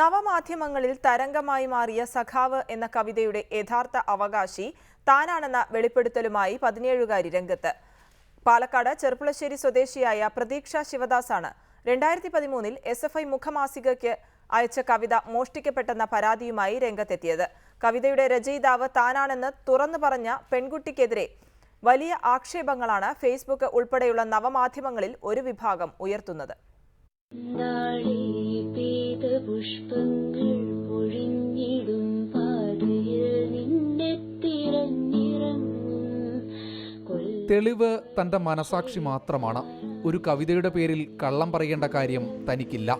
നവമാധ്യമങ്ങളിൽ തരംഗമായി മാറിയ സഖാവ് എന്ന കവിതയുടെ യഥാർത്ഥ അവകാശി താനാണെന്ന വെളിപ്പെടുത്തലുമായി 17-കാരി രംഗത്ത്. പാലക്കാട് ചെർപ്പുളശ്ശേരി സ്വദേശിയായ പ്രതീക്ഷ ശിവദാസാണ് 2013-ൽ SFI മുഖമാസികയ്ക്ക് അയച്ച കവിത മോഷ്ടിക്കപ്പെട്ടെന്ന പരാതിയുമായി രംഗത്തെത്തിയത്. കവിതയുടെ രചയിതാവ് താനാണെന്ന് തുറന്നു പറഞ്ഞ പെൺകുട്ടിക്കെതിരെ വലിയ ആക്ഷേപങ്ങളാണ് ഫേസ്ബുക്ക് ഉൾപ്പെടെയുള്ള നവമാധ്യമങ്ങളിൽ ഒരു വിഭാഗം ഉയർത്തുന്നത്. തെളിവ് തന്റെ മനസാക്ഷി മാത്രമാണ്. ഒരു കവിതയുടെ പേരിൽ കള്ളം പറയേണ്ട കാര്യം തനിക്കില്ല.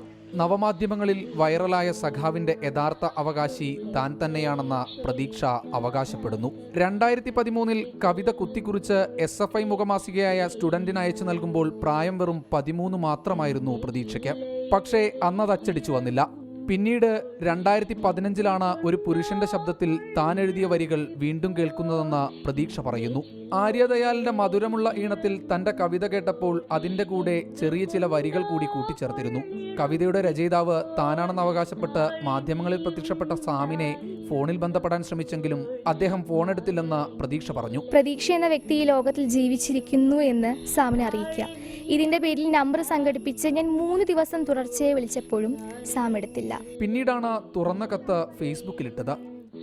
നവമാധ്യമങ്ങളിൽ വൈറലായ സഖാവിന്റെ യഥാർത്ഥ അവകാശി താൻ തന്നെയാണെന്ന പ്രതീക്ഷ അവകാശപ്പെടുന്നു. 2013-ൽ കവിത കുത്തിക്കുറിച്ച് SFI മുഖമാസികയായ സ്റ്റുഡന്റിന് അയച്ചു നൽകുമ്പോൾ പ്രായം വെറും 13 മാത്രമായിരുന്നു പ്രതീക്ഷയ്ക്ക്. പക്ഷേ അന്നത് അച്ചടിച്ചു വന്നില്ല. പിന്നീട് 2015-ലാണ് ഒരു പുരുഷന്റെ ശബ്ദത്തിൽ താൻ എഴുതിയ വരികൾ വീണ്ടും കേൾക്കുന്നതെന്ന് പ്രതീക്ഷ പറയുന്നു. ആര്യദയാലിന്റെ മധുരമുള്ള ഈണത്തിൽ തന്റെ കവിത കേട്ടപ്പോൾ അതിന്റെ കൂടെ ചെറിയ ചില വരികൾ കൂടി കൂട്ടിച്ചേർത്തിരുന്നു. കവിതയുടെ രചയിതാവ് താനാണെന്ന് അവകാശപ്പെട്ട് മാധ്യമങ്ങളിൽ പ്രത്യക്ഷപ്പെട്ട സാമിനെ ഫോണിൽ ബന്ധപ്പെടാൻ ശ്രമിച്ചെങ്കിലും അദ്ദേഹം ഫോണെടുത്തില്ലെന്ന് പ്രതീക്ഷ പറഞ്ഞു. പ്രതീക്ഷ എന്ന വ്യക്തി ഈ ലോകത്തിൽ ജീവിച്ചിരിക്കുന്നു എന്ന് സാമിനെ അറിയിക്കുക. ഇതിന്റെ പേരിൽ നമ്പർ സംഘടിപ്പിച്ച് ഞാൻ 3 ദിവസം തുടർച്ചയായി വിളിച്ചപ്പോഴും സാം എടുത്തില്ല. പിന്നീടാണ് തുറന്ന കത്ത് ഫേസ്ബുക്കിലിട്ടത്.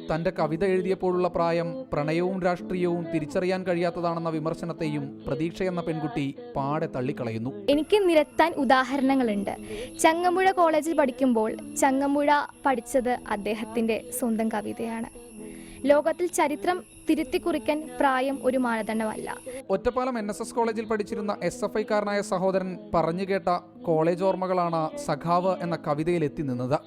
തന്റെ കവിത എഴുതിയപ്പോഴുള്ള പ്രായം പ്രണയവും രാഷ്ട്രീയവും തിരിച്ചറിയാൻ കഴിയാത്തതാണെന്ന വിമർശനത്തെയും പ്രതീക്ഷ എന്ന പെൺകുട്ടി പാടെ തള്ളിക്കളയുന്നു. എനിക്ക് നിരത്താൻ ഉദാഹരണങ്ങളുണ്ട്. ചങ്ങമ്പുഴ കോളേജിൽ പഠിക്കുമ്പോൾ ചങ്ങമ്പുഴ പഠിച്ചത് അദ്ദേഹത്തിന്റെ സ്വന്തം കവിതയാണ്. ലോകത്തിൽ ചരിത്രം തിരുത്തിക്കുറിക്കാൻ പ്രായം ഒരു മാനദണ്ഡമല്ല. ഒറ്റപ്പാലം NSS കോളേജിൽ പഠിച്ചിരുന്ന SFI-കാരനായ സഹോദരൻ പറഞ്ഞു കേട്ട കോളേജ് ഓർമ്മകളാണ് സഖാവ് എന്ന കവിതയിൽ എത്തി നിന്നത്.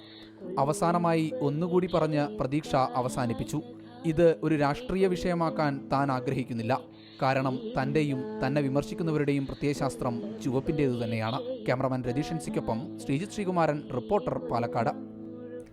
അവസാനമായി ഒന്നുകൂടി പറഞ്ഞ് പ്രതീക്ഷ അവസാനിപ്പിച്ചു. ഇത് ഒരു രാഷ്ട്രീയ വിഷയമാക്കാൻ താൻ ആഗ്രഹിക്കുന്നില്ല. കാരണം തന്റെയും തന്നെ വിമർശിക്കുന്നവരുടെയും പ്രത്യയശാസ്ത്രം ചുവപ്പിൻ്റേതു തന്നെയാണ്. ക്യാമറമാൻ രതീഷ് എൻസിക്കൊപ്പം ശ്രീജിത് ശ്രീകുമാരൻ, റിപ്പോർട്ടർ, പാലക്കാട്.